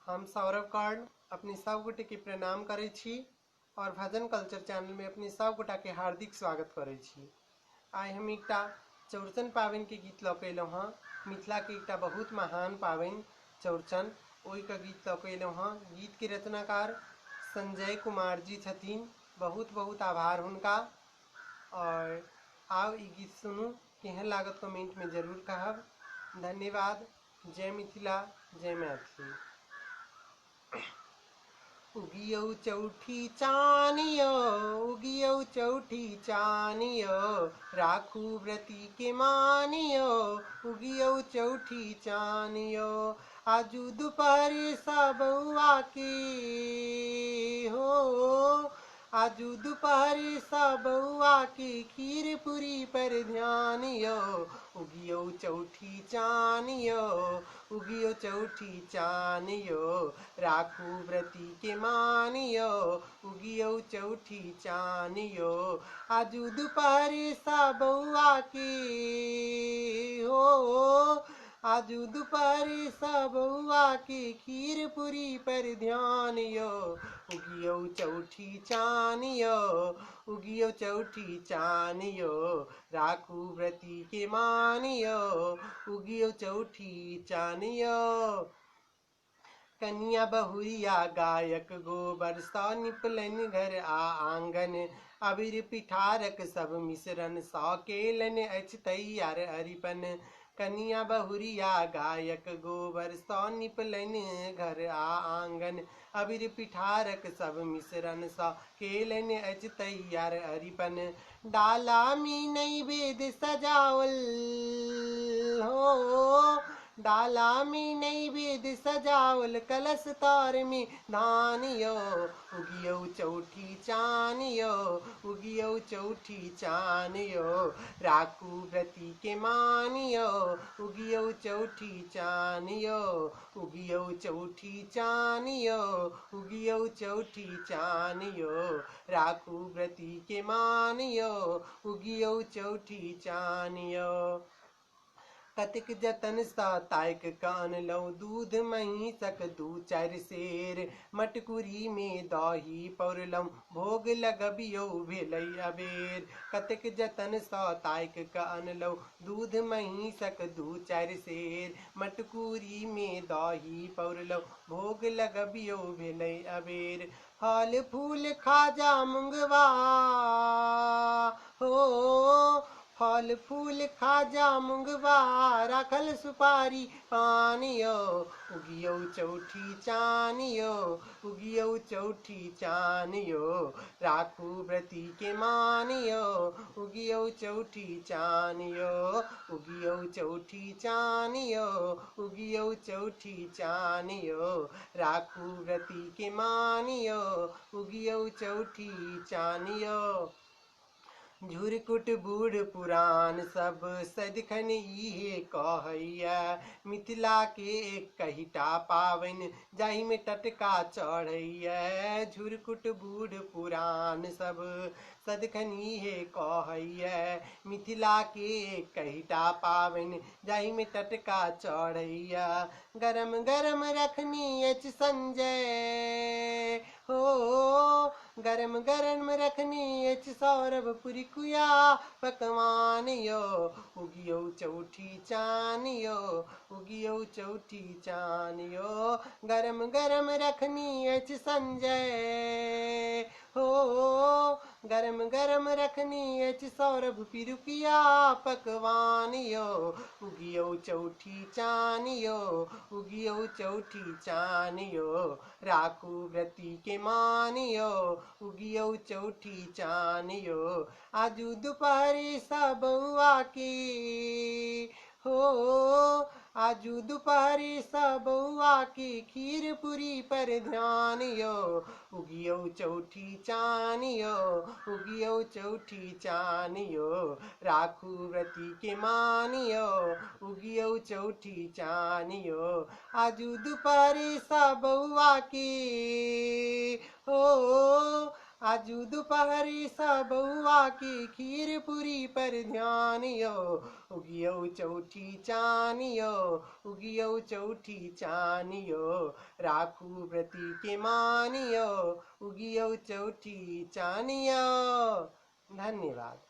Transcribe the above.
हम सौरभ कर्ण अपनी सब गोटे के प्रणाम करे छी और भजन कल्चर चैनल में अपनी सब गोटा के हार्दिक स्वागत करे छी। आइ हम एकटा चौड़चन पावनि के गीत लऽ के अयलहुँ हँ। मिथिला के एकटा बहुत महान पावनि चौड़चन, ओहि के गीत लऽ के अयलहुँ हँ। गीत के रचनाकार संजय कुमार जी छथिन, बहुत बहुत आभार हुनका। और आओ ई गीत सुनू, केहन लागत कमेंट में जरूर कहब। धन्यवाद। जय मिथिला, जय मैथिली। उगियौ चौठी चानियो, उगियौ चौठी चानियो, राखू व्रती के मानियो, उगियौ चौठी चानियो। आजू दुपहर सा बउआ के हो, आजू दोपहर सा बउआ के खीर पूरी पर ध्यान यो। उगियो चौठी चानियो, उगियो चौठी चानियो, राखू व्रती के मानियो, उगियो चौठी चानियो। आजू दोपहर सा बउआ के हो, आजू दोपहर सा बउआ के खीर पूरी पर ध्यान यो। उगियो चौठी चानियो, उगियो चौठी चानियो, राखू व्रती के मानियो, उगियो चौठी चानियो। कनिया बहुरिया गायक गोबर सा निपलन घर आ आंगन, अबीर पिठारक सब मिश्रण सा केलन अछि तैयार अरिपन। कनिया बहुरिया गायक गोबर सा निपलन घर आ आंगन, अबीर पिठारक सब मिश्रण सा केलन अछि तैयार अरिपन। डाला में नैवेद्य सजावल हो, डाला में नैवेद्य सजावल, कलश तार में धान यो। उगियो चौठी चानियो, उगियो चौठी चानियो, राखू व्रती के मानियो, उगियो चौठी चानियो, उगियो चौठी चानियो, उगियो चौठी चानियो, राखू व्रती के मानियो, उगियो चौठी चानियो। कतिक जतन सा तायक कानलहुँ दूध महींसक दू चारि सेर, मटकुरी में दही पौरलहुँ भोग लगबियौ भेलै अबेर। कतेक जतन सा तायक कानलहुँ दूध महींसक दू चारि सेर, मटकुरी में दही पौरलहुँ भोग लगबियौ भेलै अबेर। फल फूल खाजा मुंगवा हो, फल फूल खाजा मुंगवा, राखल सुपारी पान यो। उगियो चौठी चानियो, उगियो चौठी चानियो, राखू व्रती के मानियो, उगियो चौठी चानियो, उगियो चौठी चानियो, उगियो चौठी चानियो, राखू व्रती के मानियो, उगियो चौठी चानियो। झुरकुट बूढ़ पुरान सब सदिखन इहे कहैया, मिथिला के एक कहिटा पावनि जाहि में टटका चढ़ैया। झुरकुट बूढ़ पुरान सब सदिखन इहे कहैया, मिथिला के एक कहिटा पावनि जाहि में टटका चढ़ैया। गरम गरम रखनी अछि संजय हो, गरम गरम रखनी अछि सौरभ पुरी कुया पकवान यो। उगियो चौठी चानियो, उगियो चौठी चानियो, गरम गरम रखनी अछि संजय हो, गरम गरम रखनी अछि सौरभ पिरुकिया पकवान यो। उगियो चौठी चानियो, उगियो चौठी चानियो, राखू व्रती के मानियो, उगियो चौठी चानियो। आजू दोपहरी सा बउआ के हो, आजू दोपहरी सा बउआ के खीर पूरी पर ध्यान यो। उगियो चौठी चानियो, उगियो चौठी चानियो, राखू व्रती के मानियो, उगियो चौठी चानियो। आजू दोपहरी सा बउआ के हो, आजू दोपहरी सा बउआ की खीर पूरी पर ध्यान यो। उगियो चौठी चानियो, उगियो चौठी चानियो, राखू व्रती के मानियो, उगियो चौठी चानियो। धन्यवाद।